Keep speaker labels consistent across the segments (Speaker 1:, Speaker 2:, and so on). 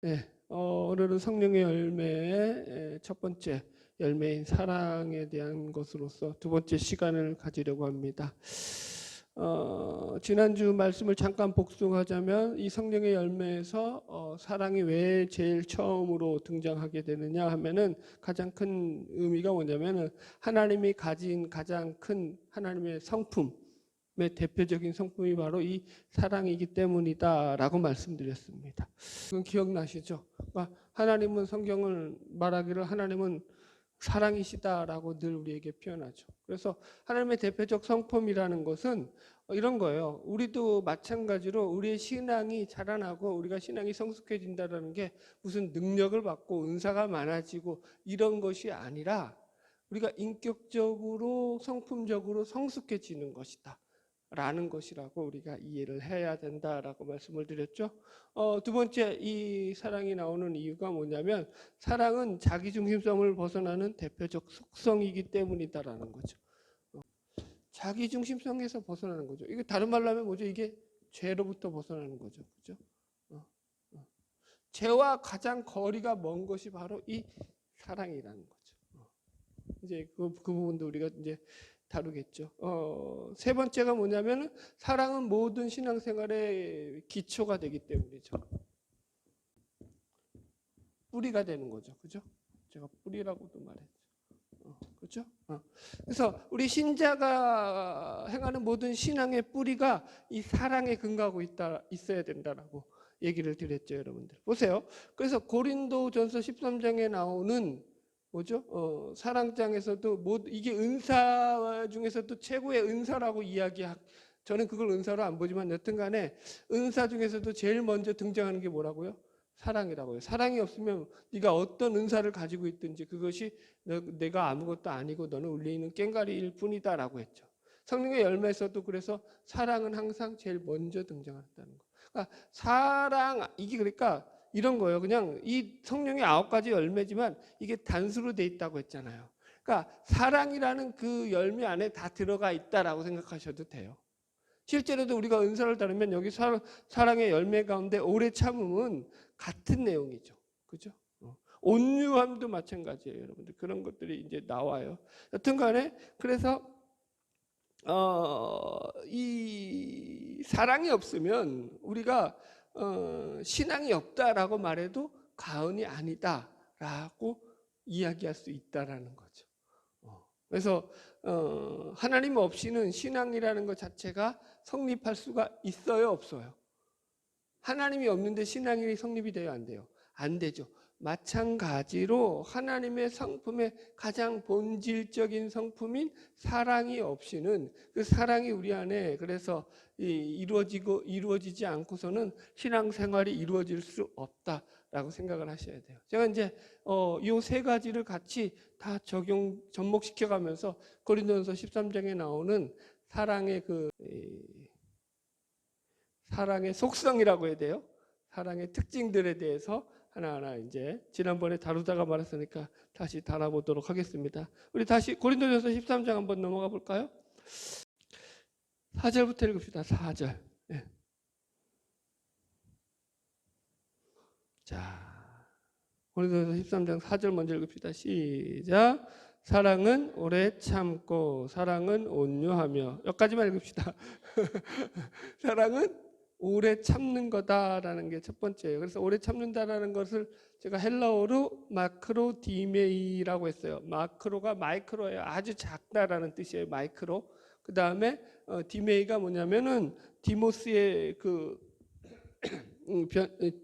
Speaker 1: 네, 오늘은 성령의 열매의 첫 번째 열매인 사랑에 대한 것으로서 두 번째 시간을 가지려고 합니다. 지난주 말씀을 잠깐 복습하자면 이 성령의 열매에서 사랑이 왜 제일 처음으로 등장하게 되느냐 하면은 가장 큰 의미가 뭐냐면은 하나님이 가진 가장 큰 하나님의 성품의 대표적인 성품이 바로 이 사랑이기 때문이다라고 말씀드렸습니다. 그건 기억나시죠? 그러니까 하나님은 성경을 말하기를 하나님은 사랑이시다라고 늘 우리에게 표현하죠. 그래서 하나님의 대표적 성품이라는 것은 이런 거예요. 우리도 마찬가지로 우리의 신앙이 자라나고 우리가 신앙이 성숙해진다는 게 무슨 능력을 받고 은사가 많아지고 이런 것이 아니라 우리가 인격적으로 성품적으로 성숙해지는 것이다 라는 것이라고 우리가 이해를 해야 된다라고 말씀을 드렸죠. 두 번째 이 사랑이 나오는 이유가 뭐냐면 사랑은 자기중심성을 벗어나는 대표적 속성이기 때문이다라는 거죠. 자기중심성에서 벗어나는 거죠. 이게 다른 말로 하면 뭐죠? 이게 죄로부터 벗어나는 거죠. 그죠? 죄와 가장 거리가 먼 것이 바로 이 사랑이라는 거죠. 이제 그 부분도 우리가 이제 다루겠죠. 세 번째가 뭐냐면 사랑은 모든 신앙생활의 기초가 되기 때문이죠. 뿌리가 되는 거죠. 그죠? 제가 뿌리라고도 말했죠. 그렇죠? 그래서 우리 신자가 행하는 모든 신앙의 뿌리가 이 사랑에 근거하고 있어야 된다라고 얘기를 드렸죠, 여러분들. 보세요. 그래서 고린도전서 13장에 나오는 뭐죠? 사랑장에서도 이게 은사 중에서도 최고의 은사라고 저는 그걸 은사로 안 보지만 여튼간에 은사 중에서도 제일 먼저 등장하는 게 뭐라고요? 사랑이라고요. 사랑이 없으면 네가 어떤 은사를 가지고 있든지 그것이 내가 아무것도 아니고 너는 울리는 꽹가리일 뿐이다라고 했죠. 성령의 열매에서도 그래서 사랑은 항상 제일 먼저 등장한다는 거. 그러니까 이게 그러니까 이런 거예요. 그냥 이 성령의 9가지 열매지만 이게 단수로 돼 있다고 했잖아요. 그러니까 사랑이라는 그 열매 안에 다 들어가 있다라고 생각하셔도 돼요. 실제로도 우리가 은사를 다루면 여기 사랑의 열매 가운데 오래 참음은 같은 내용이죠. 그죠? 온유함도 마찬가지예요, 여러분들. 그런 것들이 이제 나와요. 여튼간에 그래서 이 사랑이 없으면 우리가 신앙이 없다라고 말해도 과언이 아니다라고 이야기할 수 있다라는 거죠. 그래서 하나님 없이는 신앙이라는 것 자체가 성립할 수가 있어요, 없어요? 하나님이 없는데 신앙이 성립이 돼요, 안 돼요? 안 되죠. 마찬가지로 하나님의 성품의 가장 본질적인 성품인 사랑이 없이는 그 사랑이 우리 안에 그래서 이루어지지 않고서는 신앙생활이 이루어질 수 없다라고 생각을 하셔야 돼요. 제가 이제 이 세 가지를 같이 다 접목시켜 가면서 고린도전서 13장에 나오는 사랑의 사랑의 속성이라고 해야 돼요. 사랑의 특징들에 대해서 하나하나 이제 지난번에 다루다가 말았으니까 다시 다뤄보도록 하겠습니다. 우리 다시 고린도전서 13장 한번 넘어가 볼까요? 4절부터 읽읍시다. 4절. 네. 자, 고린도전서 13장 4절 먼저 읽읍시다. 시작. 사랑은 오래 참고 사랑은 온유하며 여기까지만 읽읍시다. 사랑은 오래 참는 거다라는 게 첫 번째예요. 그래서 오래 참는다라는 것을 제가 헬라어로 마크로 디메이라고 했어요. 마크로가 마이크로예요. 아주 작다라는 뜻이에요. 마이크로. 그 다음에 디메이가 뭐냐면은 디모스의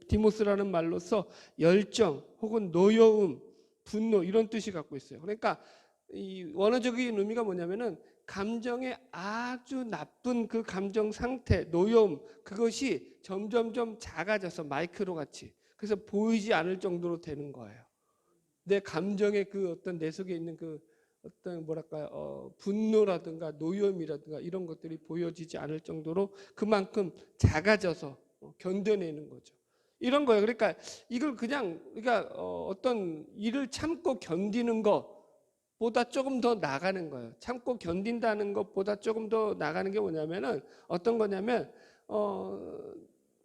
Speaker 1: 디모스라는 말로서 열정 혹은 노여움, 분노 이런 뜻이 갖고 있어요. 그러니까 이 원어적인 의미가 뭐냐면은 감정의 아주 나쁜 그 감정 상태, 노여움 그것이 점점점 작아져서 마이크로 같이 그래서 보이지 않을 정도로 되는 거예요. 내 감정의 그 어떤 내 속에 있는 그 어떤 뭐랄까요 분노라든가 노여움이라든가 이런 것들이 보여지지 않을 정도로 그만큼 작아져서 견뎌내는 거죠. 이런 거예요. 그러니까 이걸 그냥 어떤 일을 참고 견디는 것 보다 조금 더 나가는 거예요. 참고 견딘다는 것보다 조금 더 나가는 게 뭐냐면은 어떤 거냐면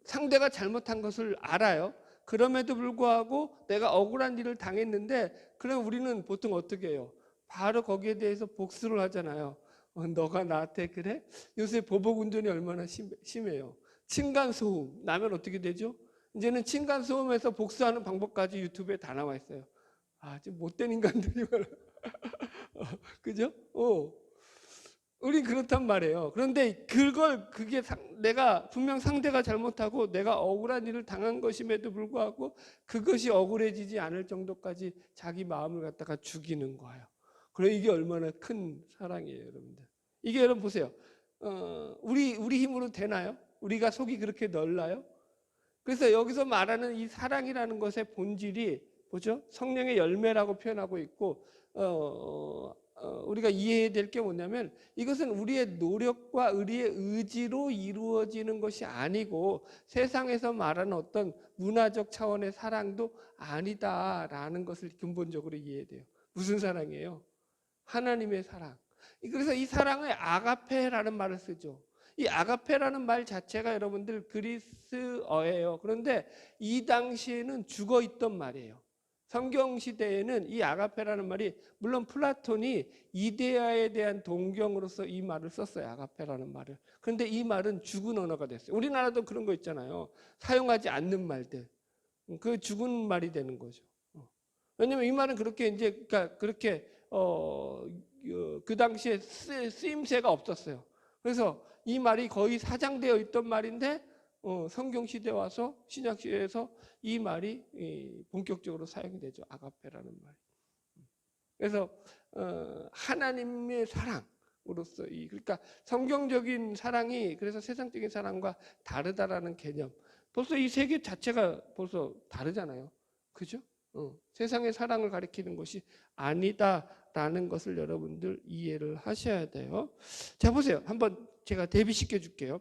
Speaker 1: 상대가 잘못한 것을 알아요. 그럼에도 불구하고 내가 억울한 일을 당했는데 그럼 우리는 보통 어떻게 해요? 바로 거기에 대해서 복수를 하잖아요. 너가 나한테 그래? 요새 보복운전이 얼마나 심해요. 층간소음 나면 어떻게 되죠? 이제는 층간소음에서 복수하는 방법까지 유튜브에 다 나와 있어요. 좀 못된 인간들이 말이야. 그죠? 우린 그렇단 말이에요. 그런데 내가 분명 상대가 잘못하고 내가 억울한 일을 당한 것임에도 불구하고 그것이 억울해지지 않을 정도까지 자기 마음을 갖다가 죽이는 거예요. 그래 이게 얼마나 큰 사랑이에요, 여러분들. 이게 여러분 보세요. 우리 힘으로 되나요? 우리가 속이 그렇게 넓나요? 그래서 여기서 말하는 이 사랑이라는 것의 본질이 뭐죠? 성령의 열매라고 표현하고 있고 우리가 이해해야 될 게 뭐냐면 이것은 우리의 노력과 우리의 의지로 이루어지는 것이 아니고 세상에서 말하는 어떤 문화적 차원의 사랑도 아니다라는 것을 근본적으로 이해해야 돼요. 무슨 사랑이에요? 하나님의 사랑. 그래서 이 사랑을 아가페라는 말을 쓰죠. 이 아가페라는 말 자체가 여러분들 그리스어예요. 그런데 이 당시에는 죽어 있던 말이에요. 성경 시대에는 이 아가페라는 말이 물론 플라톤이 이데아에 대한 동경으로서 이 말을 썼어요. 아가페라는 말을. 그런데 이 말은 죽은 언어가 됐어요. 우리나라도 그런 거 있잖아요. 사용하지 않는 말들. 그 죽은 말이 되는 거죠. 왜냐면 이 말은 그렇게 이제 그러니까 그렇게 그 당시에 쓰임새가 없었어요. 그래서 이 말이 거의 사장되어 있던 말인데 성경 시대 와서 신약 시대에서 이 말이 본격적으로 사용이 되죠. 아가페라는 말. 그래서 하나님의 사랑으로서 그러니까 성경적인 사랑이 그래서 세상적인 사랑과 다르다라는 개념. 벌써 이 세계 자체가 벌써 다르잖아요. 그죠? 세상의 사랑을 가리키는 것이 아니다라는 것을 여러분들 이해를 하셔야 돼요. 자, 보세요. 한번 제가 대비시켜 줄게요.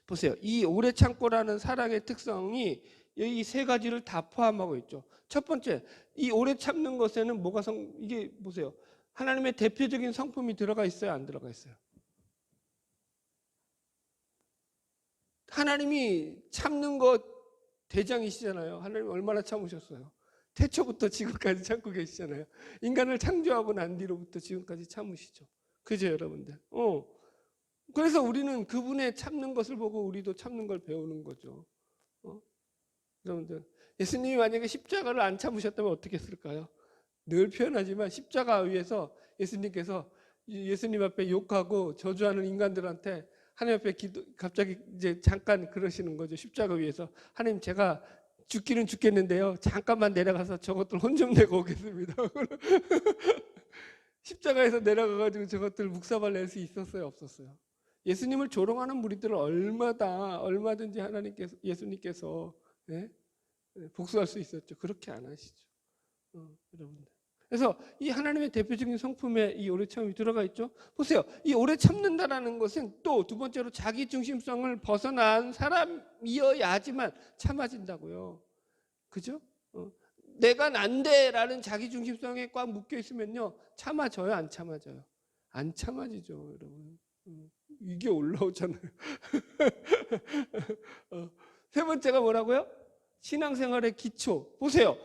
Speaker 1: 보세요. 이 오래 참고라는 사랑의 특성이 이 세 가지를 다 포함하고 있죠. 첫 번째, 이 오래 참는 것에는 이게 보세요. 하나님의 대표적인 성품이 들어가 있어요? 안 들어가 있어요? 하나님이 참는 것 대장이시잖아요. 하나님 얼마나 참으셨어요? 태초부터 지금까지 참고 계시잖아요. 인간을 창조하고 난 뒤로부터 지금까지 참으시죠. 그죠, 여러분들? 그래서 우리는 그분의 참는 것을 보고 우리도 참는 걸 배우는 거죠. 여러분들, 예수님이 만약에 십자가를 안 참으셨다면 어떻게 했을까요? 늘 표현하지만 십자가 위에서 예수님께서 예수님 앞에 욕하고 저주하는 인간들한테 하나님 앞에 갑자기 이제 잠깐 그러시는 거죠. 십자가 위에서 하나님 제가 죽기는 죽겠는데요. 잠깐만 내려가서 저것들 혼 좀 내고 오겠습니다. 십자가에서 내려가가지고 저것들 묵사발 낼 수 있었어요? 없었어요? 예수님을 조롱하는 무리들을 얼마든지 예수님께서 복수할 수 있었죠. 그렇게 안 하시죠. 여러분들. 그래서 이 하나님의 대표적인 성품에 이 오래 참음이 들어가 있죠. 보세요. 이 오래 참는다라는 것은 또 두 번째로 자기 중심성을 벗어난 사람이어야지만 참아진다고요. 그죠? 내가 난데라는 자기 중심성에 꽉 묶여 있으면요. 참아져요, 안 참아져요? 안 참아지죠, 여러분. 이게 올라오잖아요. 세 번째가 뭐라고요? 신앙생활의 기초. 보세요.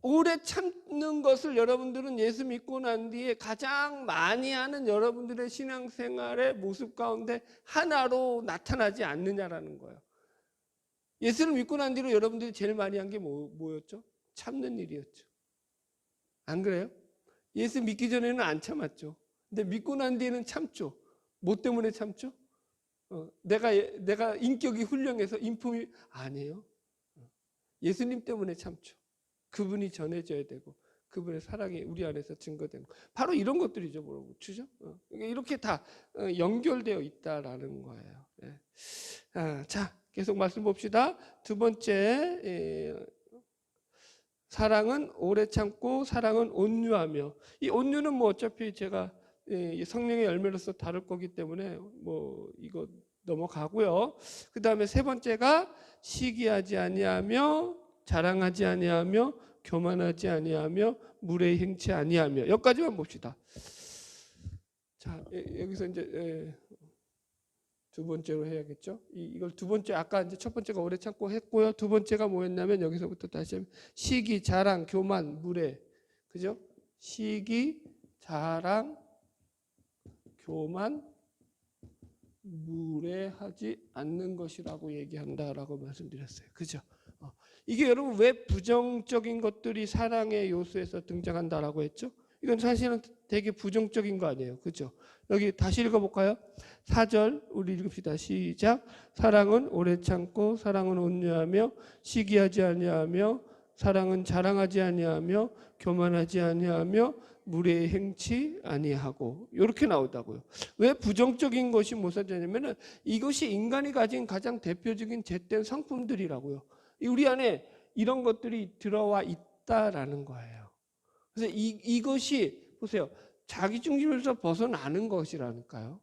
Speaker 1: 오래 참는 것을 여러분들은 예수 믿고 난 뒤에 가장 많이 하는 여러분들의 신앙생활의 모습 가운데 하나로 나타나지 않느냐라는 거예요. 예수를 믿고 난 뒤로 여러분들이 제일 많이 한 게 뭐였죠? 참는 일이었죠. 안 그래요? 예수 믿기 전에는 안 참았죠. 근데 믿고 난 뒤에는 참죠. 뭐 때문에 참죠? 내가 인격이 훌륭해서 인품이 아니에요. 예수님 때문에 참죠. 그분이 전해져야 되고 그분의 사랑이 우리 안에서 증거되는 바로 이런 것들이죠. 그렇죠? 이렇게 다 연결되어 있다라는 거예요. 자, 계속 말씀 봅시다. 두 번째, 사랑은 오래 참고 사랑은 온유하며. 이 온유는 뭐 어차피 제가 성령의 열매로서 다룰 거기 때문에 뭐 이거 넘어가고요. 그 다음에 세 번째가 시기하지 아니하며 자랑하지 아니하며 교만하지 아니하며 무례히 행치 아니하며. 여기까지만 봅시다. 자, 여기서 이제 두 번째로 해야겠죠. 이걸 두 번째, 아까 이제 첫 번째가 오래 참고 했고요. 두 번째가 뭐였냐면 여기서부터 다시 하면 시기, 자랑, 교만, 무례. 그죠? 시기, 자랑, 교만, 무례하지 않는 것이라고 얘기한다라고 말씀드렸어요. 그죠? 이게 여러분 왜 부정적인 것들이 사랑의 요소에서 등장한다라고 했죠? 이건 사실은 되게 부정적인 거 아니에요. 그죠? 여기 다시 읽어볼까요? 4절 우리 읽읍시다. 시작. 사랑은 오래 참고 사랑은 온유하며 시기하지 아니하며 사랑은 자랑하지 아니하며 교만하지 아니하며 무례 행치 아니하고 이렇게 나오다고요. 왜 부정적인 것이 모사되냐면은 이것이 인간이 가진 가장 대표적인 젬된 성품들이라고요. 우리 안에 이런 것들이 들어와 있다라는 거예요. 그래서 이것이 보세요. 자기 중심에서 벗어나는 것이라니까요.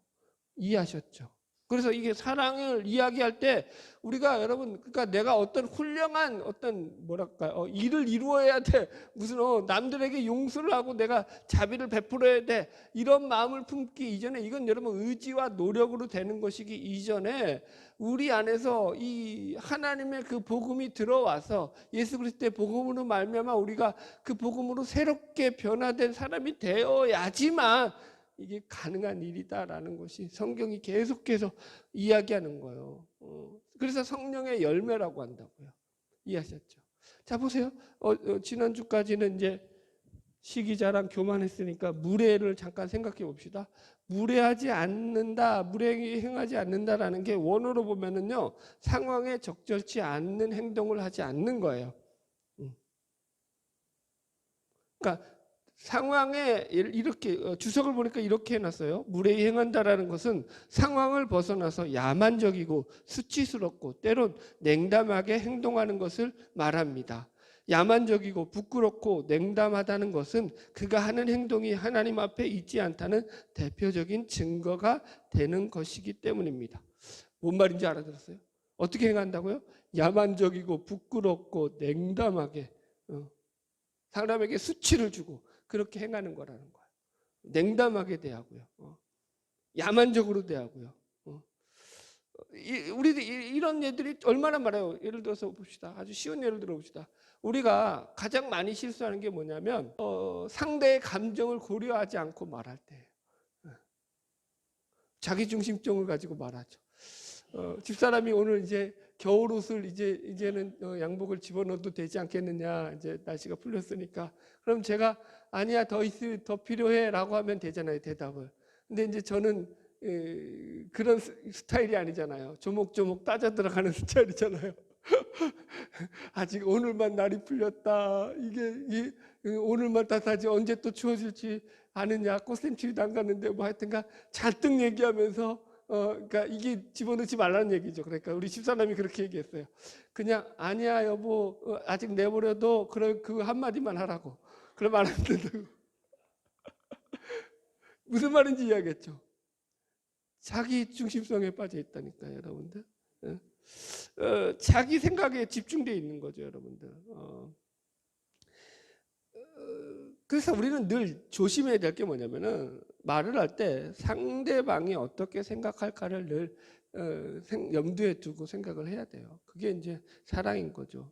Speaker 1: 이해하셨죠? 그래서 이게 사랑을 이야기할 때 우리가 여러분 그러니까 내가 어떤 훌륭한 어떤 뭐랄까요 일을 이루어야 돼 무슨 남들에게 용서를 하고 내가 자비를 베풀어야 돼 이런 마음을 품기 이전에 이건 여러분 의지와 노력으로 되는 것이기 이전에 우리 안에서 이 하나님의 그 복음이 들어와서 예수 그리스도의 복음으로 말미암아 우리가 그 복음으로 새롭게 변화된 사람이 되어야지만 이게 가능한 일이다라는 것이 성경이 계속해서 이야기하는 거예요. 그래서 성령의 열매라고 한다고요. 이해하셨죠? 자 보세요. 지난주까지는 이제 시기자랑 교만했으니까 무례를 잠깐 생각해 봅시다. 무례하지 않는다, 무례하게 행하지 않는다라는 게 원어로 보면은요 상황에 적절치 않는 행동을 하지 않는 거예요. 그러니까 상황에 이렇게 주석을 보니까 이렇게 해놨어요. 무례히 행한다라는 것은 상황을 벗어나서 야만적이고 수치스럽고 때론 냉담하게 행동하는 것을 말합니다. 야만적이고 부끄럽고 냉담하다는 것은 그가 하는 행동이 하나님 앞에 있지 않다는 대표적인 증거가 되는 것이기 때문입니다. 뭔 말인지 알아들었어요? 어떻게 행한다고요? 야만적이고 부끄럽고 냉담하게 사람에게 수치를 주고 그렇게 행하는 거라는 거예요. 냉담하게 대하고요. 야만적으로 대하고요. 우리도 이런 예들이 얼마나 많아요. 예를 들어서 봅시다. 아주 쉬운 예를 들어 봅시다. 우리가 가장 많이 실수하는 게 뭐냐면 상대의 감정을 고려하지 않고 말할 때 자기 중심성을 가지고 말하죠. 집사람이 오늘 이제 겨울 옷을 이제는 양복을 집어넣어도 되지 않겠느냐 이제 날씨가 풀렸으니까 그럼 제가 아니야 더 필요해라고 하면 되잖아요 대답을. 근데 이제 저는 그런 스타일이 아니잖아요. 조목조목 따져 들어가는 스타일이잖아요. 아직 오늘만 날이 풀렸다. 이게 오늘만 따뜻하지 언제 또 추워질지 아느냐. 꽃샘추위도 안 갔는데 뭐 하여튼가 잔뜩 얘기하면서 그러니까 이게 집어넣지 말라는 얘기죠. 그러니까 우리 집사람이 그렇게 얘기했어요. 그냥 아니야 여보 아직 내버려도 그 한마디만 하라고. 그럼 안 된다고. 무슨 말인지 이해하겠죠. 자기 중심성에 빠져 있다니까요, 여러분들. 자기 생각에 집중되어 있는 거죠, 여러분들. 그래서 우리는 늘 조심해야 될 게 뭐냐면은 말을 할 때 상대방이 어떻게 생각할까를 늘 염두에 두고 생각을 해야 돼요. 그게 이제 사랑인 거죠.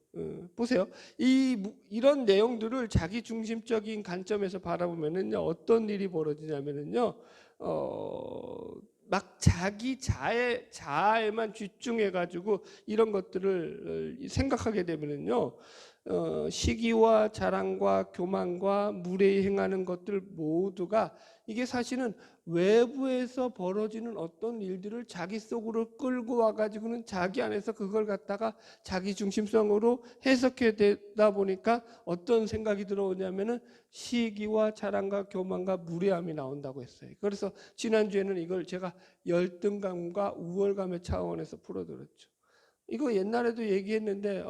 Speaker 1: 보세요. 이런 내용들을 자기 중심적인 관점에서 바라보면은요, 어떤 일이 벌어지냐면은요, 막 자기 자아에만 집중해가지고 이런 것들을 생각하게 되면은요, 시기와 자랑과 교만과 무례히 행하는 것들 모두가 이게 사실은 외부에서 벌어지는 어떤 일들을 자기 속으로 끌고 와가지고는 자기 안에서 그걸 갖다가 자기 중심성으로 해석해 되다 보니까 어떤 생각이 들어오냐면은 시기와 자랑과 교만과 무례함이 나온다고 했어요. 그래서 지난주에는 이걸 제가 열등감과 우월감의 차원에서 풀어드렸죠. 이거 옛날에도 얘기했는데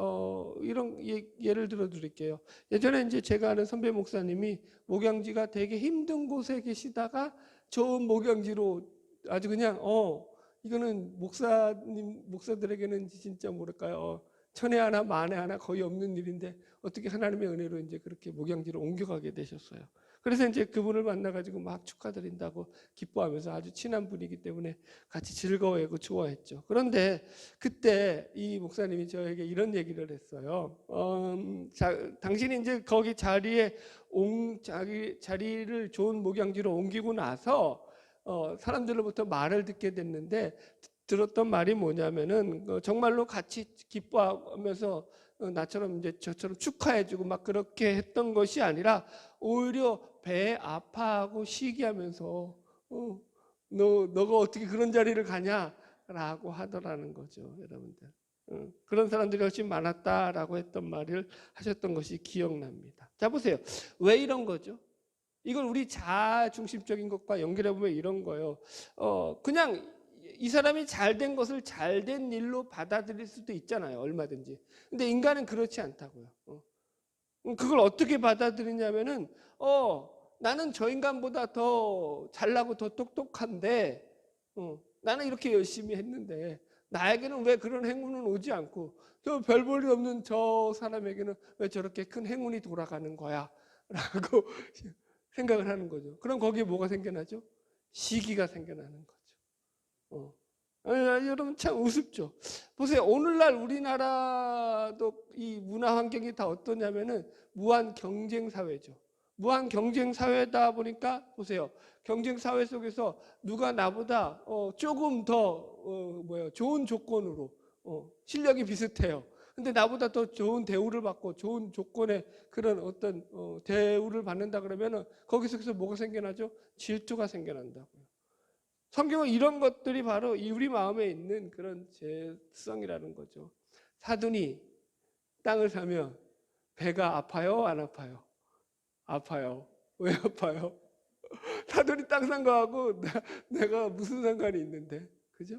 Speaker 1: 이런 예를 들어 드릴게요. 예전에 이제 제가 아는 선배 목사님이 목양지가 되게 힘든 곳에 계시다가 좋은 목양지로 아주 그냥 이거는 목사들에게는 진짜 뭐랄까요 천에 하나 만에 하나 거의 없는 일인데 어떻게 하나님의 은혜로 이제 그렇게 목양지로 옮겨가게 되셨어요. 그래서 이제 그분을 만나가지고 막 축하드린다고 기뻐하면서 아주 친한 분이기 때문에 같이 즐거워하고 좋아했죠. 그런데 그때 이 목사님이 저에게 이런 얘기를 했어요. 당신이 이제 거기 자리를 좋은 목양지로 옮기고 나서 사람들로부터 말을 듣게 됐는데 들었던 말이 뭐냐면은 정말로 같이 기뻐하면서 나처럼 이제 저처럼 축하해주고 막 그렇게 했던 것이 아니라 오히려 배 아파하고 시기하면서 너가 어떻게 그런 자리를 가냐라고 하더라는 거죠, 여러분들. 그런 사람들이 훨씬 많았다라고 했던 말을 하셨던 것이 기억납니다. 자, 보세요. 왜 이런 거죠? 이걸 우리 자아 중심적인 것과 연결해 보면 이런 거예요. 그냥 이 사람이 잘된 것을 잘된 일로 받아들일 수도 있잖아요, 얼마든지. 근데 인간은 그렇지 않다고요. 그걸 어떻게 받아들이냐면은 나는 저 인간보다 더 잘나고 더 똑똑한데 나는 이렇게 열심히 했는데 나에게는 왜 그런 행운은 오지 않고 저 별 볼 일 없는 저 사람에게는 왜 저렇게 큰 행운이 돌아가는 거야? 라고 생각을 하는 거죠. 그럼 거기에 뭐가 생겨나죠? 시기가 생겨나는 거죠. 여러분 참 우습죠. 보세요. 오늘날 우리나라도 이 문화 환경이 다 어떠냐면은 무한 경쟁 사회죠. 무한 경쟁 사회다 보니까 보세요. 경쟁 사회 속에서 누가 나보다 조금 더 좋은 조건으로 실력이 비슷해요. 근데 나보다 더 좋은 대우를 받고 좋은 조건의 그런 어떤 대우를 받는다 그러면은 거기서 뭐가 생겨나죠? 질투가 생겨난다고요. 성경은 이런 것들이 바로 우리 마음에 있는 그런 죄성이라는 거죠. 사돈이 땅을 사면 배가 아파요? 안 아파요? 아파요. 왜 아파요? 사돈이 땅 산 거하고 내가 무슨 상관이 있는데, 그죠?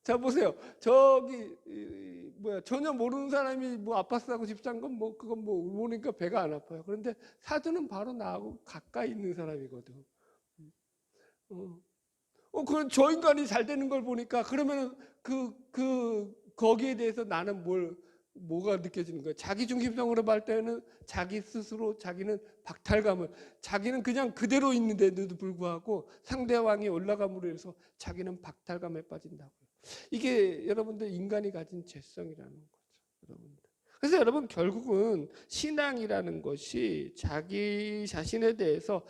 Speaker 1: 자, 보세요. 저기 전혀 모르는 사람이 뭐 아팠다고 집 산 건 그건 모르니까 배가 안 아파요. 그런데 사돈은 바로 나하고 가까이 있는 사람이거든. 그럼 저 인간이 잘 되는 걸 보니까 그러면 거기에 대해서 나는 뭐가 느껴지는 거예요? 자기 중심성으로 볼 때는 자기 스스로 자기는 박탈감을, 자기는 그냥 그대로 있는데도 불구하고 상대왕이 올라감으로 해서 자기는 박탈감에 빠진다고요. 이게 여러분들 인간이 가진 죄성이라는 거죠, 여러분들. 그래서 여러분 결국은 신앙이라는 것이 자기 자신에 대해서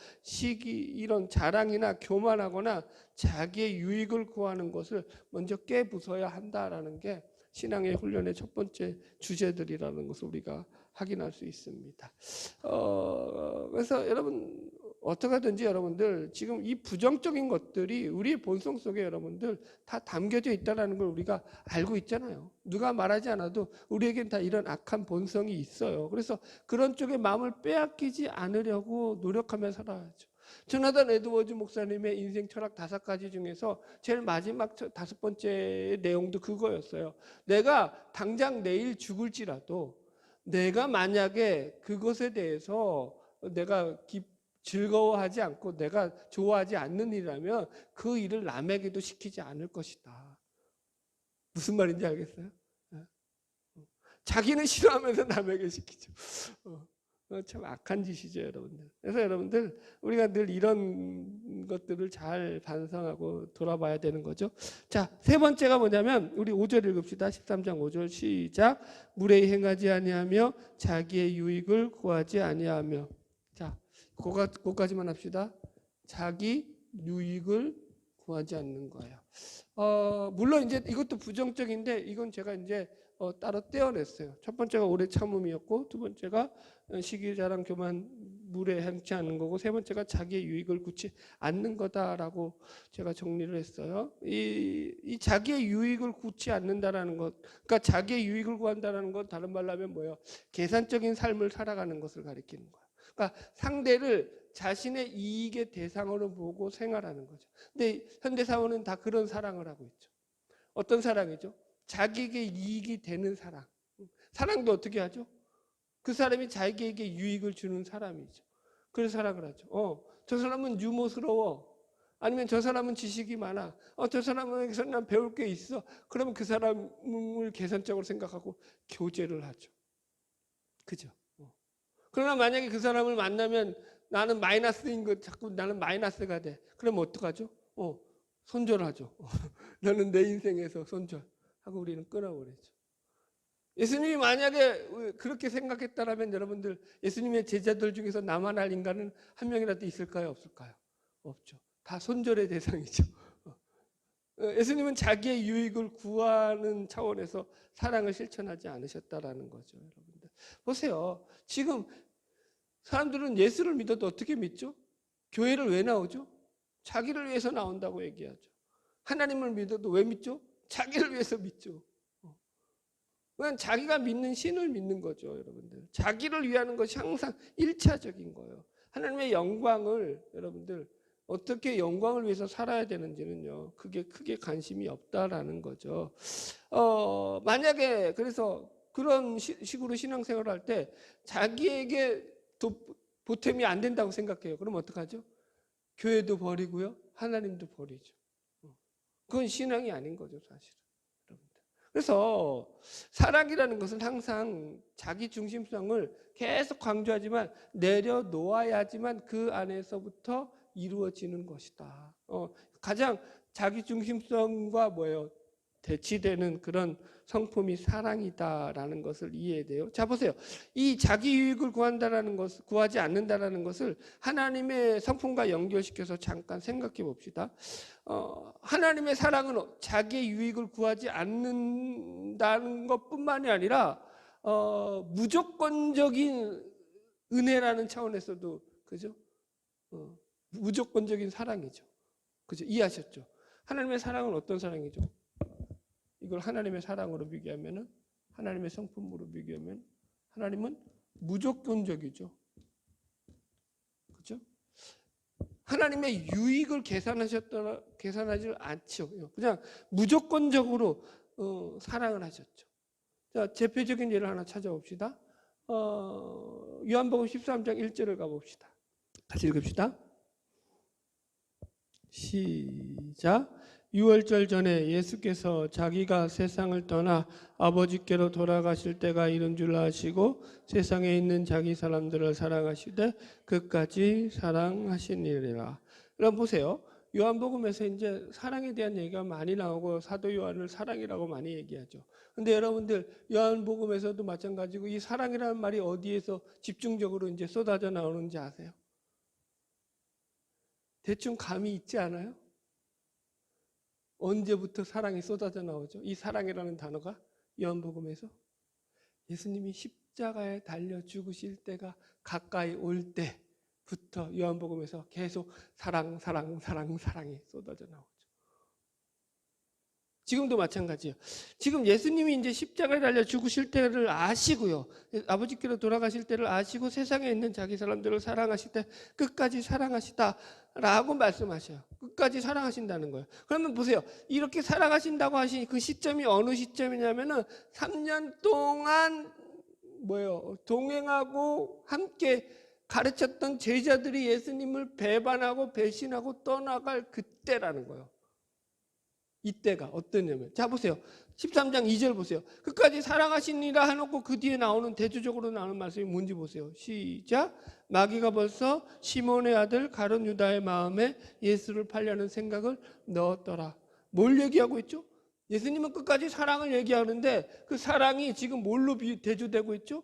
Speaker 1: 이런 자랑이나 교만하거나 자기의 유익을 구하는 것을 먼저 깨부숴야 한다라는 게 신앙의 훈련의 첫 번째 주제들이라는 것을 우리가 확인할 수 있습니다. 그래서 여러분 어떻게든지 여러분들 지금 이 부정적인 것들이 우리의 본성 속에 여러분들 다 담겨져 있다는 걸 우리가 알고 있잖아요. 누가 말하지 않아도 우리에겐 다 이런 악한 본성이 있어요. 그래서 그런 쪽에 마음을 빼앗기지 않으려고 노력하며 살아야죠. 조나단 에드워즈 목사님의 인생 철학 5가지 중에서 제일 마지막 5번째 내용도 그거였어요. 내가 당장 내일 죽을지라도 내가 만약에 그것에 대해서 내가 즐거워하지 않고 내가 좋아하지 않는 일이라면 그 일을 남에게도 시키지 않을 것이다. 무슨 말인지 알겠어요? 자기는 싫어하면서 남에게 시키죠. 참 악한 짓이죠, 여러분들. 그래서 여러분들 우리가 늘 이런 것들을 잘 반성하고 돌아봐야 되는 거죠. 자, 3번째가 뭐냐면 우리 5절 읽읍시다. 13장 5절 시작. 무례히 행하지 아니하며 자기의 유익을 구하지 아니하며. 자, 그거까지만 합시다. 자기 유익을 구하지 않는 거예요. 물론 이제 이것도 부정적인데 이건 제가 이제 따로 떼어냈어요. 첫 번째가 오래 참음이었고, 두 번째가 시기자랑 교만 무례 행치 않는 거고, 세 번째가 자기의 유익을 구치 않는 거다라고 제가 정리를 했어요. 이 자기의 유익을 구치 않는다라는 것, 그러니까 자기의 유익을 구한다라는 건 다른 말로 하면 뭐예요? 계산적인 삶을 살아가는 것을 가리키는 거예요. 그러니까 상대를 자신의 이익의 대상으로 보고 생활하는 거죠. 근데 현대사회는 다 그런 사랑을 하고 있죠. 어떤 사랑이죠? 자기에게 이익이 되는 사랑. 사랑도 어떻게 하죠? 그 사람이 자기에게 유익을 주는 사람이죠. 그래서 사랑을 하죠. 저 사람은 유머스러워. 아니면 저 사람은 지식이 많아. 저 사람에게서 난 배울 게 있어. 그러면 그 사람을 계산적으로 생각하고 교제를 하죠. 그죠? 그러나 만약에 그 사람을 만나면 나는 마이너스인 거 자꾸 나는 마이너스가 돼. 그러면 어떡하죠? 손절하죠. 너는 내 인생에서 손절하고 우리는 끊어버리죠. 예수님이 만약에 그렇게 생각했다라면 여러분들 예수님의 제자들 중에서 나만 할 인간은 한 명이라도 있을까요? 없을까요? 없죠. 다 손절의 대상이죠. 예수님은 자기의 유익을 구하는 차원에서 사랑을 실천하지 않으셨다라는 거죠. 여러분들 보세요. 지금 사람들은 예수를 믿어도 어떻게 믿죠? 교회를 왜 나오죠? 자기를 위해서 나온다고 얘기하죠. 하나님을 믿어도 왜 믿죠? 자기를 위해서 믿죠. 그냥 자기가 믿는 신을 믿는 거죠, 여러분들. 자기를 위하는 것이 항상 1차적인 거예요. 하나님의 영광을 여러분들 어떻게 영광을 위해서 살아야 되는지는요, 그게 크게 관심이 없다라는 거죠. 만약에 그래서 그런 식으로 신앙생활을 할 때 자기에게 보탬이 안 된다고 생각해요. 그럼 어떡하죠? 교회도 버리고요, 하나님도 버리죠. 그건 신앙이 아닌 거죠, 사실은. 그래서 사랑이라는 것은 항상 자기 중심성을 계속 강조하지만 내려놓아야지만 그 안에서부터 이루어지는 것이다. 가장 자기 중심성과 대치되는 그런 성품이 사랑이다라는 것을 이해해야 돼요. 자, 보세요. 이 자기 유익을 구한다라는 것, 구하지 않는다라는 것을 하나님의 성품과 연결시켜서 잠깐 생각해 봅시다. 하나님의 사랑은 자기의 유익을 구하지 않는다는 것뿐만이 아니라 무조건적인 은혜라는 차원에서도, 그죠? 무조건적인 사랑이죠. 그죠? 이해하셨죠? 하나님의 사랑은 어떤 사랑이죠? 이걸 하나님의 사랑으로 비교하면은, 하나님의 성품으로 비교하면 하나님은 무조건적이죠. 그렇죠? 하나님의 유익을 계산하지 않죠. 그냥 무조건적으로 사랑을 하셨죠. 자, 대표적인 예를 하나 찾아봅시다. 요한복음 13장 1절을 가봅시다. 같이 읽읍시다. 시작. 유월절 전에 예수께서 자기가 세상을 떠나 아버지께로 돌아가실 때가 이른 줄 아시고 세상에 있는 자기 사람들을 사랑하시되 끝까지 사랑하시니라. 그럼 보세요. 요한복음에서 이제 사랑에 대한 얘기가 많이 나오고 사도 요한을 사랑이라고 많이 얘기하죠. 근데 여러분들 요한복음에서도 마찬가지고 이 사랑이라는 말이 어디에서 집중적으로 이제 쏟아져 나오는지 아세요? 대충 감이 있지 않아요? 언제부터 사랑이 쏟아져 나오죠? 이 사랑이라는 단어가 요한복음에서 예수님이 십자가에 달려 죽으실 때가 가까이 올 때부터 요한복음에서 계속 사랑이 쏟아져 나오죠. 지금도 마찬가지예요. 지금 예수님이 이제 십자가에 달려 죽으실 때를 아시고요, 아버지께로 돌아가실 때를 아시고 세상에 있는 자기 사람들을 사랑하실 때 끝까지 사랑하시다라고 말씀하셔요. 끝까지 사랑하신다는 거예요. 그러면 보세요. 이렇게 사랑하신다고 하신 그 시점이 어느 시점이냐면은 3년 동안 동행하고 함께 가르쳤던 제자들이 예수님을 배반하고 배신하고 떠나갈 그때라는 거예요. 이때가 어떠냐면, 자 보세요. 13장 2절 보세요. 끝까지 사랑하시니라 해놓고 그 뒤에 나오는 대조적으로 나오는 말씀이 뭔지 보세요. 시작. 마귀가 벌써 시몬의 아들 가룟 유다의 마음에 예수를 팔려는 생각을 넣었더라. 뭘 얘기하고 있죠? 예수님은 끝까지 사랑을 얘기하는데 그 사랑이 지금 뭘로 대조되고 있죠?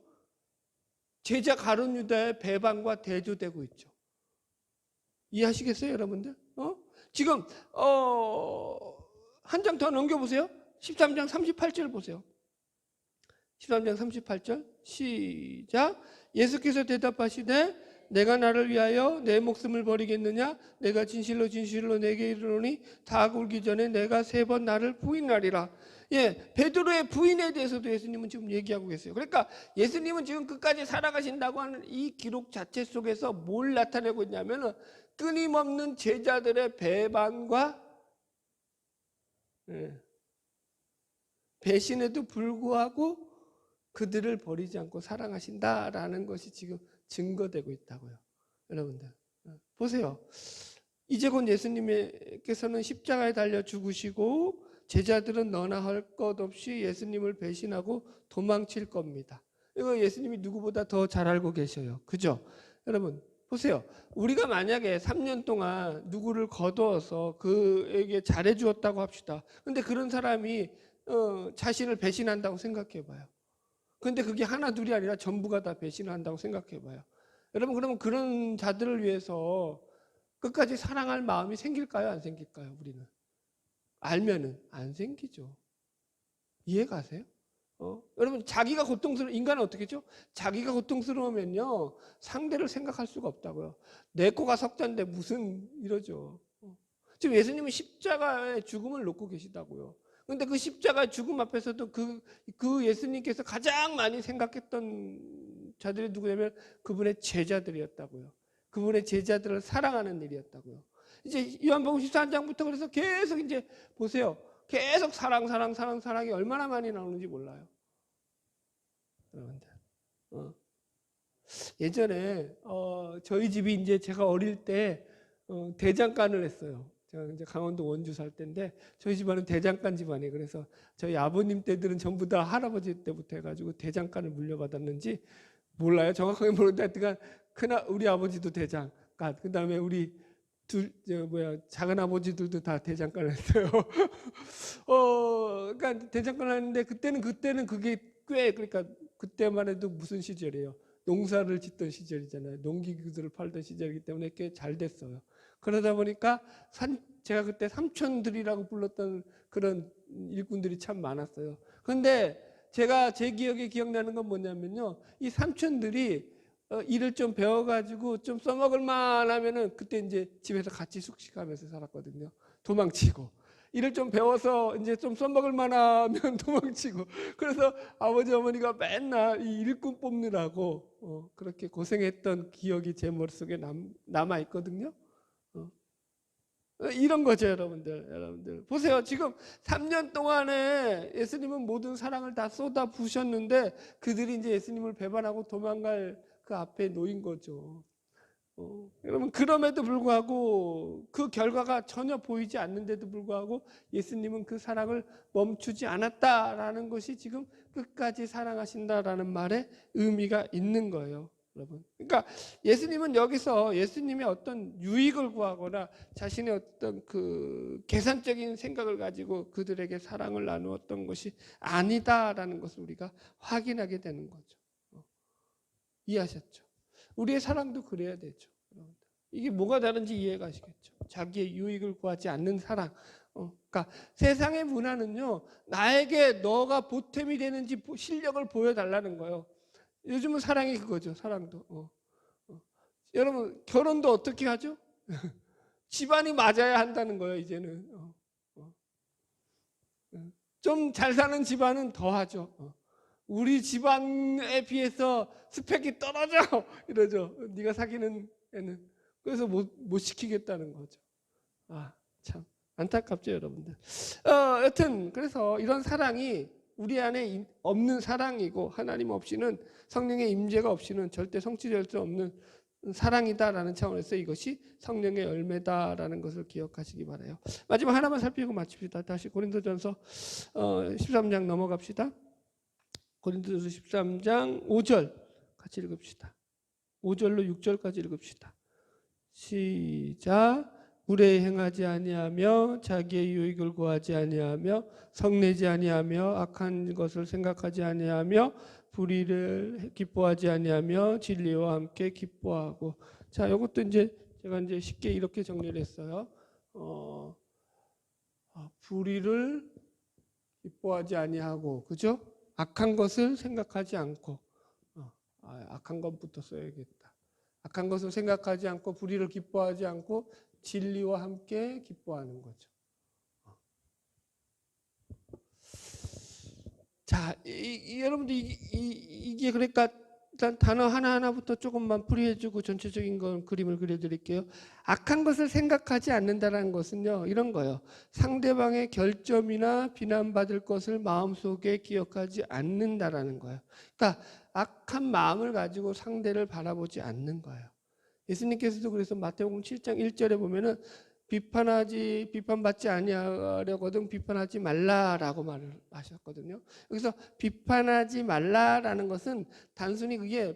Speaker 1: 제자 가룟 유다의 배반과 대조되고 있죠. 이해하시겠어요, 여러분들? 지금 한 장 더 넘겨보세요. 13장 38절 보세요. 13장 38절 시작. 예수께서 대답하시되 내가 나를 위하여 내 목숨을 버리겠느냐? 내가 진실로 내게 이르노니 다 굴기 전에 내가 3번 나를 부인하리라. 예, 베드로의 부인에 대해서도 예수님은 지금 얘기하고 계세요. 그러니까 예수님은 지금 끝까지 살아가신다고 하는 이 기록 자체 속에서 뭘 나타내고 있냐면은 끊임없는 제자들의 배반과 배신에도 불구하고 그들을 버리지 않고 사랑하신다라는 것이 지금 증거되고 있다고요. 여러분들 보세요. 이제 곧 예수님께서는 십자가에 달려 죽으시고 제자들은 너나 할 것 없이 예수님을 배신하고 도망칠 겁니다. 이거 예수님이 누구보다 더 잘 알고 계셔요. 그죠? 여러분 보세요. 우리가 만약에 3년 동안 누구를 거두어서 그에게 잘해 주었다고 합시다. 근데 그런 사람이 자신을 배신한다고 생각해 봐요. 근데 그게 하나 둘이 아니라 전부가 다 배신을 한다고 생각해 봐요. 여러분, 그러면 그런 자들을 위해서 끝까지 사랑할 마음이 생길까요? 안 생길까요? 우리는 알면은 안 생기죠. 이해 가세요? 여러분, 자기가 인간은 어떻게 죠? 자기가 고통스러우면요, 상대를 생각할 수가 없다고요. 내 코가 석자인데 무슨 이러죠. 지금 예수님은 십자가의 죽음을 놓고 계시다고요. 근데 그 십자가의 죽음 앞에서도 그 예수님께서 가장 많이 생각했던 자들이 누구냐면 그분의 제자들이었다고요. 그분의 제자들을 사랑하는 일이었다고요. 이제 요한복음 14장부터 그래서 계속 이제 보세요. 계속 사랑이 얼마나 많이 나오는지 몰라요. 여러분들. 예전에 저희 집이 이제 제가 어릴 때 대장간을 했어요. 제가 이제 강원도 원주 살 때인데 저희 집안은 대장간 집안이에요. 그래서 저희 아버님 때들은 전부 다 할아버지 때부터 해가지고 대장간을 물려받았는지 몰라요. 정확하게 모르는데 하여튼 그날 우리 아버지도 대장간, 그 다음에 우리 작은 아버지들도 다 대장간을 했어요. 그러니까 대장간을 했는데 그때는 그게 그러니까 그때만 해도 무슨 시절이에요? 농사를 짓던 시절이잖아요. 농기구들을 팔던 시절이기 때문에 꽤 잘 됐어요. 그러다 보니까 제가 그때 삼촌들이라고 불렀던 그런 일꾼들이 참 많았어요. 그런데 제 기억에 기억나는 건 뭐냐면요. 이 삼촌들이 일을 좀 배워가지고 좀 써먹을 만하면은 그때 이제 집에서 같이 숙식하면서 살았거든요. 도망치고. 일을 좀 배워서 이제 좀 써먹을 만하면 도망치고. 그래서 아버지 어머니가 맨날 이 일꾼 뽑느라고 그렇게 고생했던 기억이 제 머릿속에 남아 있거든요. 이런 거죠, 여러분들. 보세요. 지금 3년 동안에 예수님은 모든 사랑을 다 쏟아 부으셨는데 그들이 이제 예수님을 배반하고 도망갈 그 앞에 놓인 거죠. 여러분, 그럼에도 불구하고 그 결과가 전혀 보이지 않는데도 불구하고 예수님은 그 사랑을 멈추지 않았다라는 것이 지금 끝까지 사랑하신다라는 말에 의미가 있는 거예요. 여러분. 그러니까 예수님은 여기서 예수님의 어떤 유익을 구하거나 자신의 어떤 그 계산적인 생각을 가지고 그들에게 사랑을 나누었던 것이 아니다라는 것을 우리가 확인하게 되는 거죠. 이해하셨죠? 우리의 사랑도 그래야 되죠. 이게 뭐가 다른지 이해가 가시겠죠? 자기의 유익을 구하지 않는 사랑. 그러니까 세상의 문화는요, 나에게 너가 보탬이 되는지 실력을 보여달라는 거예요. 요즘은 사랑이 그거죠. 사랑도. 여러분, 결혼도 어떻게 하죠? 집안이 맞아야 한다는 거예요. 이제는 좀 잘 사는 집안은 더 하죠. 우리 집안에 비해서 스펙이 떨어져 이러죠. 네가 사귀는 애는. 그래서 못 시키겠다는 거죠. 참 안타깝죠, 여러분들. 여튼 그래서 이런 사랑이 우리 안에 없는 사랑이고 하나님 없이는, 성령의 임재가 없이는 절대 성취될 수 없는 사랑이다라는 차원에서 이것이 성령의 열매다라는 것을 기억하시기 바라요. 마지막 하나만 살피고 마칩시다. 다시 고린도전서 13장 넘어갑시다. 고린도전서 13장 5절 같이 읽읍시다. 5절로 6절까지 읽읍시다. 시작. 무례히 행하지 아니하며 자기의 유익을 구하지 아니하며 성내지 아니하며 악한 것을 생각하지 아니하며 불의를 기뻐하지 아니하며 진리와 함께 기뻐하고. 자, 이것도 이제 제가 이제 쉽게 이렇게 정리를 했어요. 불의를 기뻐하지 아니하고, 그죠? 악한 것을 생각하지 않고, 악한 것부터 써야겠다. 악한 것을 생각하지 않고 불의를 기뻐하지 않고 진리와 함께 기뻐하는 거죠. 자, 여러분들 이게 그러니까 일단 단어 하나하나부터 조금만 풀이해주고 전체적인 건 그림을 그려드릴게요. 악한 것을 생각하지 않는다는 것은요, 이런 거예요. 상대방의 결점이나 비난받을 것을 마음속에 기억하지 않는다라는 거예요. 그러니까 악한 마음을 가지고 상대를 바라보지 않는 거예요. 예수님께서도 그래서 마태복음 7장 1절에 보면은 비판받지 아니하려거든 비판하지 말라라고 말을 하셨거든요. 여기서 비판하지 말라라는 것은 단순히 그게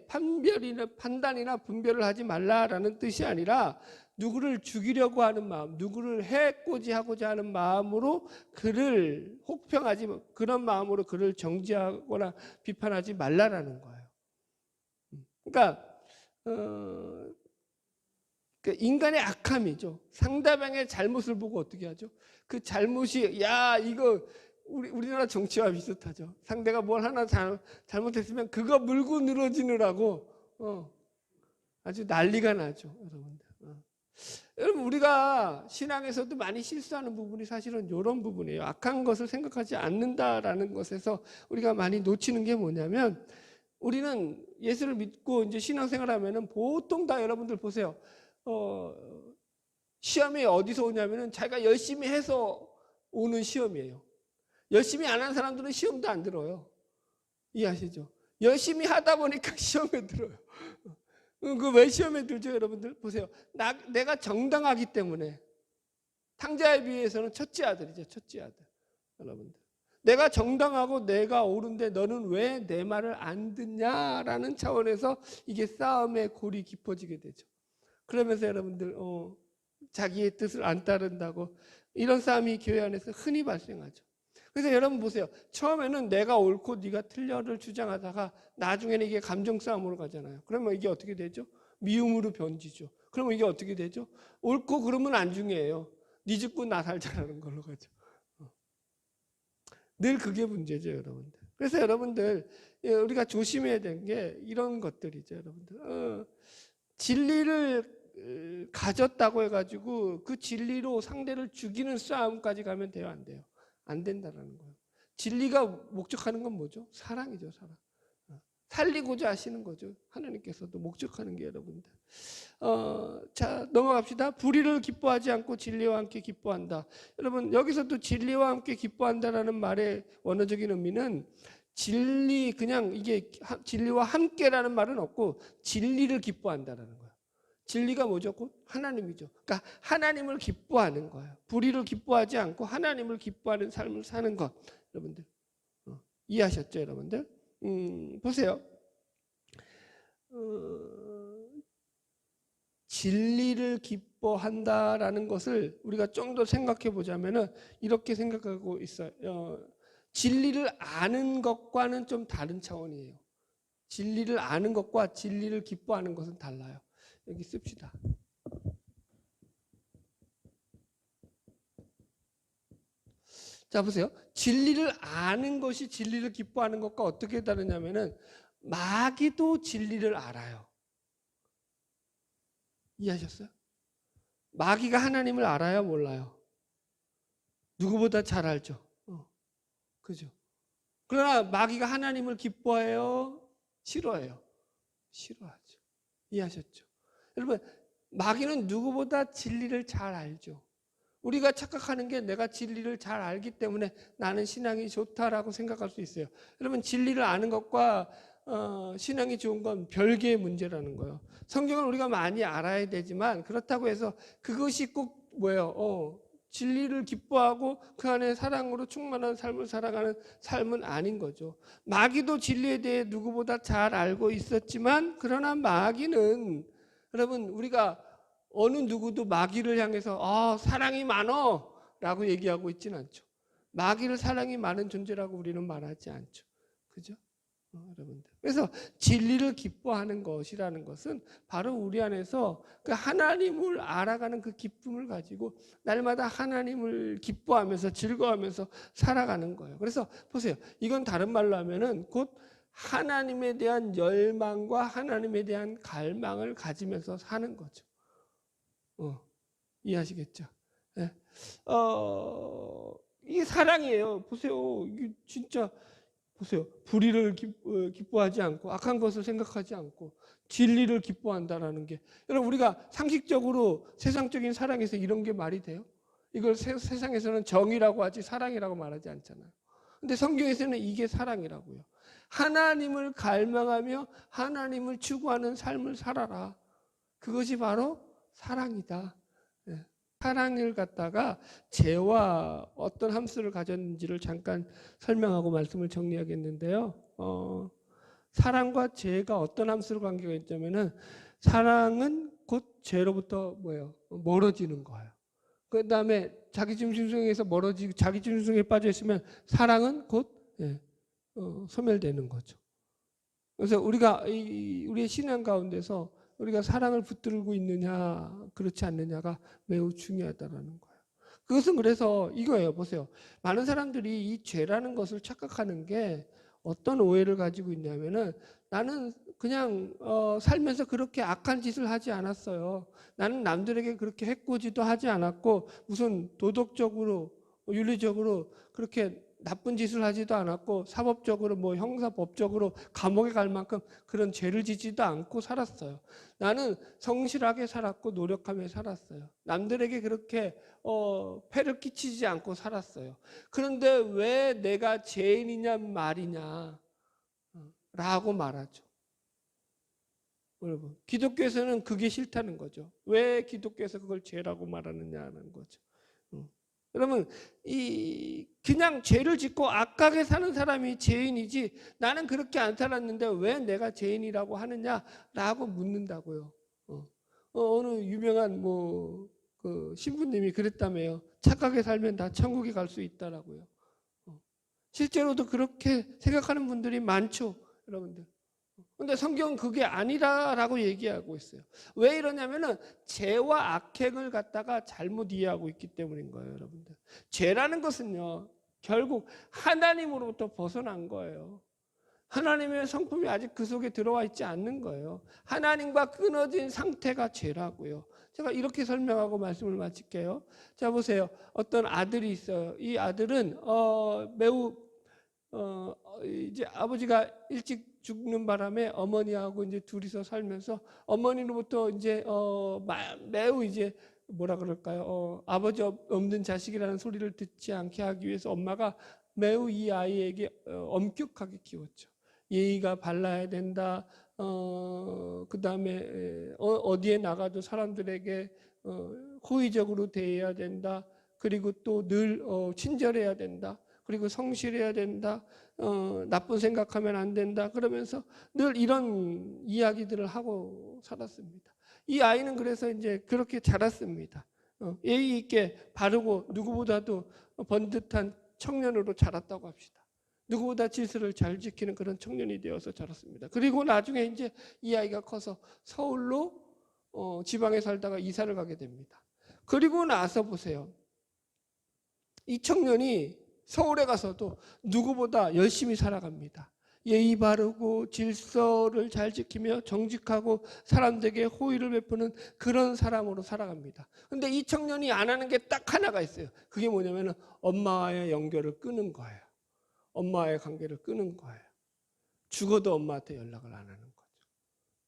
Speaker 1: 판단이나 분별을 하지 말라라는 뜻이 아니라 누구를 죽이려고 하는 마음, 누구를 해코지하고자 하는 마음으로 그를 그런 마음으로 그를 정죄하거나 비판하지 말라라는 거예요. 그러니까 인간의 악함이죠. 상대방의 잘못을 보고 어떻게 하죠? 그 잘못이 이거 우리나라 정치와 비슷하죠. 상대가 뭘 하나 잘못했으면 그거 물고 늘어지느라고 아주 난리가 나죠, 여러분들. 여러분 우리가 신앙에서도 많이 실수하는 부분이 사실은 이런 부분이에요. 악한 것을 생각하지 않는다라는 것에서 우리가 많이 놓치는 게 뭐냐면 우리는 예수를 믿고 이제 신앙생활하면은 보통 다 여러분들 보세요. 시험이 어디서 오냐면은 자기가 열심히 해서 오는 시험이에요. 열심히 안 한 사람들은 시험도 안 들어요. 이해하시죠? 열심히 하다 보니까 시험에 들어요. 그 왜 시험에 들죠, 여러분들? 보세요. 내가 정당하기 때문에. 탕자에 비해서는 첫째 아들이죠, 첫째 아들. 여러분들. 내가 정당하고 내가 옳은데 너는 왜 내 말을 안 듣냐라는 차원에서 이게 싸움의 골이 깊어지게 되죠. 그러면서 여러분들 자기의 뜻을 안 따른다고 이런 싸움이 교회 안에서 흔히 발생하죠. 그래서 여러분 보세요. 처음에는 내가 옳고 네가 틀려를 주장하다가 나중에는 이게 감정 싸움으로 가잖아요. 그러면 이게 어떻게 되죠? 미움으로 변지죠. 그러면 이게 어떻게 되죠? 옳고 그러면 안 중요해요. 네 죽고 나 살자라는 걸로 가죠. 늘 그게 문제죠, 여러분들. 그래서 여러분들 우리가 조심해야 되는 게 이런 것들이죠, 여러분들. 진리를 가졌다고 해가지고 그 진리로 상대를 죽이는 싸움까지 가면 돼요, 안 돼요? 안 된다라는 거예요. 진리가 목적하는 건 뭐죠? 사랑이죠, 사랑. 살리고자 하시는 거죠. 하나님께서도 목적하는 게 여러분들. 자, 넘어갑시다. 불의를 기뻐하지 않고 진리와 함께 기뻐한다. 여러분, 여기서도 진리와 함께 기뻐한다라는 말의 원어적인 의미는 그냥 이게 진리와 함께라는 말은 없고 진리를 기뻐한다라는 거예요. 진리가 뭐죠? 곧 하나님이죠. 그러니까 하나님을 기뻐하는 거예요. 불의를 기뻐하지 않고 하나님을 기뻐하는 삶을 사는 것. 여러분들 이해하셨죠, 여러분들? 보세요. 진리를 기뻐한다라는 것을 우리가 좀 더 생각해 보자면은 이렇게 생각하고 있어요. 진리를 아는 것과는 좀 다른 차원이에요. 진리를 아는 것과 진리를 기뻐하는 것은 달라요. 여기 씁시다. 자, 보세요. 진리를 아는 것이 진리를 기뻐하는 것과 어떻게 다르냐면은 마귀도 진리를 알아요. 이해하셨어요? 마귀가 하나님을 알아요, 몰라요? 누구보다 잘 알죠. 그죠? 그러나 마귀가 하나님을 기뻐해요? 싫어해요? 싫어하죠. 이해하셨죠? 여러분, 마귀는 누구보다 진리를 잘 알죠. 우리가 착각하는 게 내가 진리를 잘 알기 때문에 나는 신앙이 좋다라고 생각할 수 있어요. 여러분, 진리를 아는 것과 신앙이 좋은 건 별개의 문제라는 거예요. 성경을 우리가 많이 알아야 되지만 그렇다고 해서 그것이 꼭 뭐예요? 진리를 기뻐하고 그 안에 사랑으로 충만한 삶을 살아가는 삶은 아닌 거죠. 마귀도 진리에 대해 누구보다 잘 알고 있었지만 그러나 마귀는 여러분 우리가 어느 누구도 마귀를 향해서 사랑이 많어 라고 얘기하고 있지는 않죠. 마귀를 사랑이 많은 존재라고 우리는 말하지 않죠. 그죠? 여러분들. 그래서 진리를 기뻐하는 것이라는 것은 바로 우리 안에서 그 하나님을 알아가는 그 기쁨을 가지고 날마다 하나님을 기뻐하면서 즐거워하면서 살아가는 거예요. 그래서 보세요. 이건 다른 말로 하면은 곧 하나님에 대한 열망과 하나님에 대한 갈망을 가지면서 사는 거죠. 이해하시겠죠? 네. 이게 사랑이에요. 보세요. 이게 진짜 보세요. 불의를 기뻐하지 않고 악한 것을 생각하지 않고 진리를 기뻐한다라는 게 여러분 우리가 상식적으로 세상적인 사랑에서 이런 게 말이 돼요? 이걸 세상에서는 정의라고 하지 사랑이라고 말하지 않잖아요. 근데 성경에서는 이게 사랑이라고요. 하나님을 갈망하며 하나님을 추구하는 삶을 살아라. 그것이 바로 사랑이다. 네. 사랑을 갖다가 죄와 어떤 함수를 가졌는지를 잠깐 설명하고 말씀을 정리하겠는데요. 사랑과 죄가 어떤 함수로 관계가 있냐면은 사랑은 곧 죄로부터 뭐예요? 멀어지는 거예요. 그 다음에 자기중심성에서 멀어지고 자기중심성에 빠져 있으면 사랑은 곧 소멸되는 거죠. 그래서 우리가 우리의 신앙 가운데서 우리가 사랑을 붙들고 있느냐 그렇지 않느냐가 매우 중요하다라는 거예요. 그것은 그래서 이거예요. 보세요. 많은 사람들이 이 죄라는 것을 착각하는 게 어떤 오해를 가지고 있냐면은 나는 그냥 살면서 그렇게 악한 짓을 하지 않았어요. 나는 남들에게 그렇게 해코지도 하지 않았고 무슨 도덕적으로 윤리적으로 그렇게 나쁜 짓을 하지도 않았고 사법적으로 뭐 형사법적으로 감옥에 갈 만큼 그런 죄를 짓지도 않고 살았어요. 나는 성실하게 살았고 노력하며 살았어요. 남들에게 그렇게 폐를 끼치지 않고 살았어요. 그런데 왜 내가 죄인이냐 말이냐 라고 말하죠. 여러분, 기독교에서는 그게 싫다는 거죠. 왜 기독교에서 그걸 죄라고 말하느냐는 거죠. 그러면 그냥 죄를 짓고 악하게 사는 사람이 죄인이지 나는 그렇게 안 살았는데 왜 내가 죄인이라고 하느냐라고 묻는다고요. 어느 유명한 그 신부님이 그랬다며요. 착하게 살면 다 천국에 갈 수 있다라고요. 실제로도 그렇게 생각하는 분들이 많죠, 여러분들. 근데 성경은 그게 아니다라고 얘기하고 있어요. 왜 이러냐면은 죄와 악행을 갖다가 잘못 이해하고 있기 때문인 거예요, 여러분들. 죄라는 것은요, 결국 하나님으로부터 벗어난 거예요. 하나님의 성품이 아직 그 속에 들어와 있지 않는 거예요. 하나님과 끊어진 상태가 죄라고요. 제가 이렇게 설명하고 말씀을 마칠게요. 자, 보세요. 어떤 아들이 있어요. 이 아들은 매우 이제 아버지가 일찍 죽는 바람에 어머니하고 이제 둘이서 살면서 어머니로부터 이제 매우 이제 뭐라 그럴까요? 아버지 없는 자식이라는 소리를 듣지 않게 하기 위해서 엄마가 매우 이 아이에게 엄격하게 키웠죠. 예의가 발라야 된다. 그 다음에 어디에 나가도 사람들에게 호의적으로 대해야 된다. 그리고 또 늘 친절해야 된다. 그리고 성실해야 된다. 나쁜 생각하면 안 된다. 그러면서 늘 이런 이야기들을 하고 살았습니다. 이 아이는 그래서 이제 그렇게 자랐습니다. 예의 있게 바르고 누구보다도 번듯한 청년으로 자랐다고 합시다. 누구보다 질서를 잘 지키는 그런 청년이 되어서 자랐습니다. 그리고 나중에 이제 이 아이가 커서 서울로 지방에 살다가 이사를 가게 됩니다. 그리고 나서 보세요. 이 청년이 서울에 가서도 누구보다 열심히 살아갑니다. 예의 바르고 질서를 잘 지키며 정직하고 사람들에게 호의를 베푸는 그런 사람으로 살아갑니다. 근데 이 청년이 안 하는 게 딱 하나가 있어요. 그게 뭐냐면 엄마와의 연결을 끊는 거예요. 엄마와의 관계를 끊는 거예요. 죽어도 엄마한테 연락을 안 하는 거죠.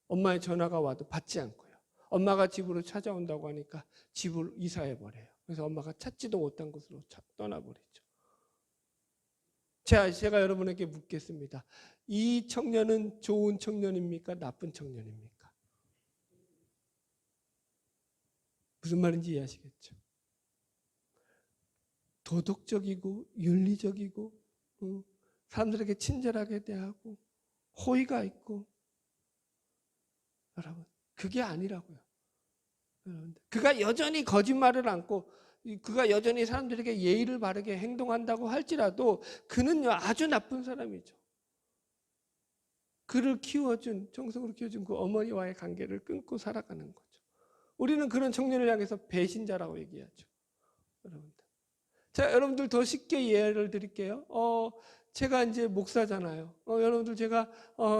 Speaker 1: 엄마의 전화가 와도 받지 않고요. 엄마가 집으로 찾아온다고 하니까 집을 이사해버려요. 그래서 엄마가 찾지도 못한 곳으로 떠나버리죠. 제가 여러분에게 묻겠습니다. 이 청년은 좋은 청년입니까? 나쁜 청년입니까? 무슨 말인지 이해하시겠죠? 도덕적이고 윤리적이고 사람들에게 친절하게 대하고 호의가 있고 여러분 그게 아니라고요. 그가 여전히 거짓말을 않고 그가 여전히 사람들에게 예의를 바르게 행동한다고 할지라도 그는요 아주 나쁜 사람이죠. 그를 키워준 정성으로 키워준 그 어머니와의 관계를 끊고 살아가는 거죠. 우리는 그런 청년을 향해서 배신자라고 얘기하죠. 여러분들. 자, 여러분들 더 쉽게 예를 드릴게요. 제가 이제 목사잖아요. 여러분들 제가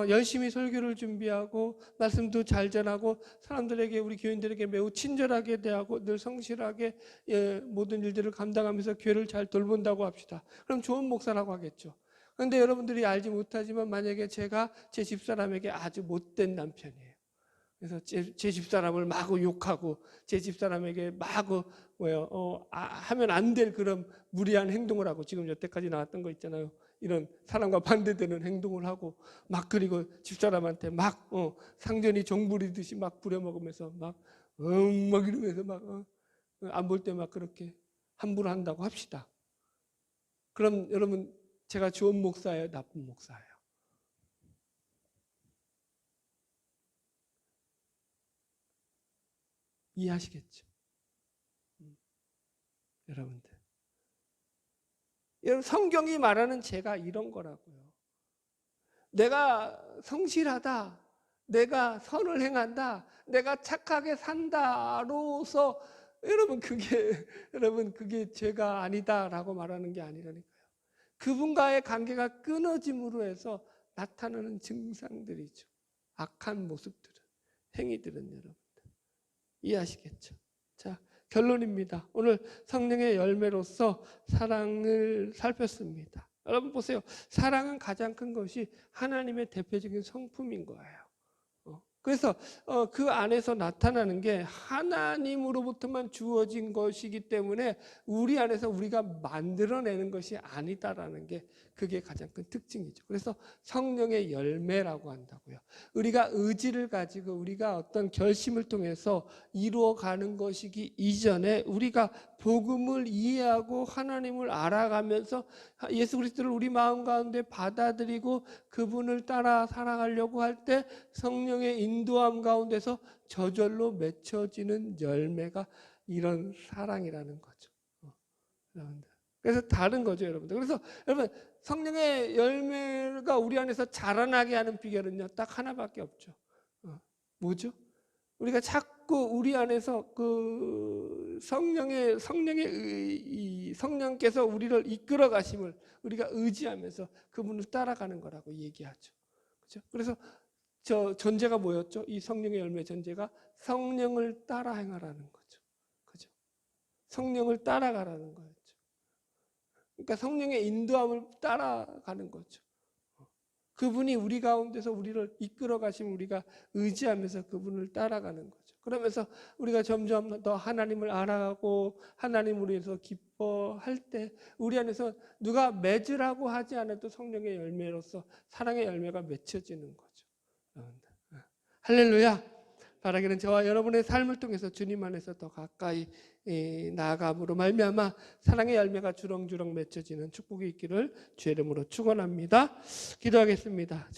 Speaker 1: 열심히 설교를 준비하고 말씀도 잘 전하고 사람들에게 우리 교인들에게 매우 친절하게 대하고 늘 성실하게 모든 일들을 감당하면서 교회를 잘 돌본다고 합시다. 그럼 좋은 목사라고 하겠죠. 그런데 여러분들이 알지 못하지만 만약에 제가 제 집사람에게 아주 못된 남편이에요. 그래서 제 집사람을 마구 욕하고 제 집사람에게 마구 하면 안 될 그런 무리한 행동을 하고 지금 여태까지 나왔던 거 있잖아요. 이런 사람과 반대되는 행동을 하고 막 그리고 집사람한테 막 상전이 종 부리듯이 막 부려먹으면서 막 이러면서 막 안 볼 때 막 그렇게 함부로 한다고 합시다. 그럼 여러분 제가 좋은 목사예요, 나쁜 목사예요? 이해하시겠죠? 여러분들. 여러분 성경이 말하는 제가 이런 거라고요. 내가 성실하다, 내가 선을 행한다, 내가 착하게 산다로서 여러분 그게 죄가 아니다라고 말하는 게 아니라니까요. 그분과의 관계가 끊어짐으로 해서 나타나는 증상들이죠. 악한 모습들은, 행위들은 여러분들 이해하시겠죠? 자, 결론입니다. 오늘 성령의 열매로서 사랑을 살폈습니다. 여러분 보세요. 사랑은 가장 큰 것이 하나님의 대표적인 성품인 거예요. 그래서 그 안에서 나타나는 게 하나님으로부터만 주어진 것이기 때문에 우리 안에서 우리가 만들어내는 것이 아니다라는 게 그게 가장 큰 특징이죠. 그래서 성령의 열매라고 한다고요. 우리가 의지를 가지고 우리가 어떤 결심을 통해서 이루어가는 것이기 이전에 우리가 복음을 이해하고 하나님을 알아가면서 예수 그리스도를 우리 마음 가운데 받아들이고 그분을 따라 살아가려고 할 때 성령의 인도함 가운데서 저절로 맺혀지는 열매가 이런 사랑이라는 거죠. 여러분들. 그래서 다른 거죠, 여러분들. 그래서 여러분 성령의 열매가 우리 안에서 자라나게 하는 비결은요, 딱 하나밖에 없죠. 뭐죠? 우리가 자꾸 우리 안에서 그 성령께서 우리를 이끌어 가심을 우리가 의지하면서 그분을 따라가는 거라고 얘기하죠. 그렇죠? 그래서 저 전제가 뭐였죠? 이 성령의 열매 전제가 성령을 따라 행하라는 거죠. 그죠? 성령을 따라가라는 거였죠. 그러니까 성령의 인도함을 따라가는 거죠. 그분이 우리 가운데서 우리를 이끌어 가시면 우리가 의지하면서 그분을 따라가는 거죠. 그러면서 우리가 점점 더 하나님을 알아가고 하나님으로 해서 기뻐할 때 우리 안에서 누가 맺으라고 하지 않아도 성령의 열매로서 사랑의 열매가 맺혀지는 거죠. 할렐루야. 바라기는 저와 여러분의 삶을 통해서 주님 안에서 더 가까이 나아감으로 말미암아 사랑의 열매가 주렁주렁 맺혀지는 축복이 있기를 주의 이름으로 축원합니다. 기도하겠습니다.